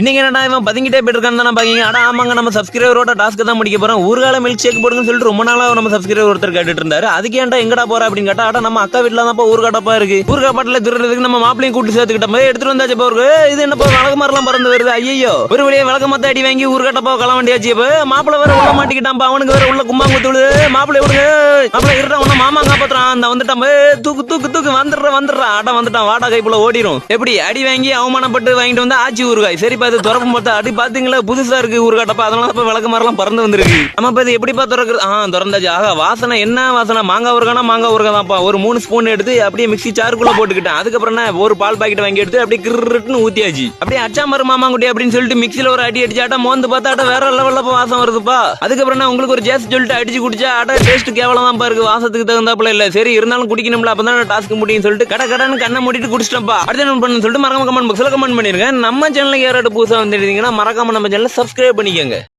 இன்னைக்கு என்னடா இவன் பதுங்கிட்டே போயிட்டு இருக்கான்னு தானே பாக்கீங்க. அட ஆமாங்க, நம்ம சப்ஸ்கிரைபரோட டாஸ்க் தான் முடிக்க போறோம். ஊர்கால மில்க் ஷேக் போடுங்கன்னு சொல்லிட்டு ரொம்ப நாளா நம்ம சப்ஸ்கிரைபர் ஒருத்தர் கேட்டுட்டு இருந்தாரு. அதுக்கு ஏன்டா எங்கடா போற அப்படின்னு கேட்டா, அட நம்ம அக்கா வீட்டுல தான் ஊர்காட்டப்பா இருக்கு, ஊர்கா பாட்டில திருடுறதுக்கு நம்ம மாப்பிளையும் கூட்டு சேர்த்துக்கிட்ட மாதிரி எடுத்துட்டு வந்தாச்சு. போருக்கு இது என்னப்பா வழக்கு மாதிரிலாம் பறந்து வருது. ஐயோ, ஒரு வழியா விளக்க மத்த அடி வாங்கி ஊர்காட்டப்பா கிளம்பியாச்சு. மாப்பிள வேற உள்ள மாட்டிக்கிட்டான், அவனுக்கு வேற உள்ள கும்பாங்குத்துடு. மாப்பிளை விடுங்க, மாப்பிளை இருடா, உன்ன மாமா காப்பாத்துறான். அந்த வந்துட்டான், தூக்கு தூக்கு தூக்கு வந்துடுறா. அட வந்துட்டான், வாடா கைப்புல ஓடிரும். எப்படி அடி வாங்கி அவமானப்பட்டு வாங்கிட்டு வந்து ஆச்சி ஊறுகாய். சரி பார்த்து திறப்பும் பார்த்தா அடி பாத்தீங்களா, புதுசா இருக்கு ஊர்காட்டப்பா. அதனால இப்ப விளக்கு மாதிரிலாம் பறந்து வந்திருக்கு. நம்ம இப்ப இது எப்படிப்பா திறக்குறது? திறந்தாச்சு. ஆகா, வாசனை என்ன வாசனை, மாங்காய் ஊறுகாய் தான்ப்பா. ஒரு 3 ஸ்பூன் எடுத்து அப்படியே மிக்ஸி சாருக்குள்ள போட்டுக்கிட்டேன். அதுக்கப்புறம் ஒரு பால் பாக்கெட் வாங்கி எடுத்து அப்படியே கிருன்னு ஊத்தியாச்சு. அப்படியே அச்சாமரு மாமாங்குட்டி அப்படின்னு சொல்லிட்டு மிக்ஸில ஒரு அடி அடிச்சாட்டா மோந்து பார்த்தா வேற லெவல்ல வாசம் வருதுப்பா. அதுக்கப்புறம் உங்களுக்கு ஒரு ஜேஸ் சொல்லிட்டு அடிச்சு குடிச்சா அட டேஸ்ட் கேவலம் தான் இருக்கு, வாசத்துக்கு தகுந்தாப்புல இல்ல. சரி இருந்தாலும் குடிக்கணும்ல, அப்பதான் டாஸ்க் முடியும் சொல்லிட்டு கடன்னு கண்ணை மூடிட்டு குடிச்சிட்டப்பா. அடுத்து என்ன பண்ணு சொல்லிட்டு மறக்காம கமெண்ட் பாக்ஸ்ல கமெண்ட் பண்ணிருங்க. நம்ம சேனலுக்கு யாராவது புதுசா வந்துருந்தீங்கன்னா மறக்காம நம்ம சேனலை சப்ஸ்கிரைப் பண்ணிக்கோங்க.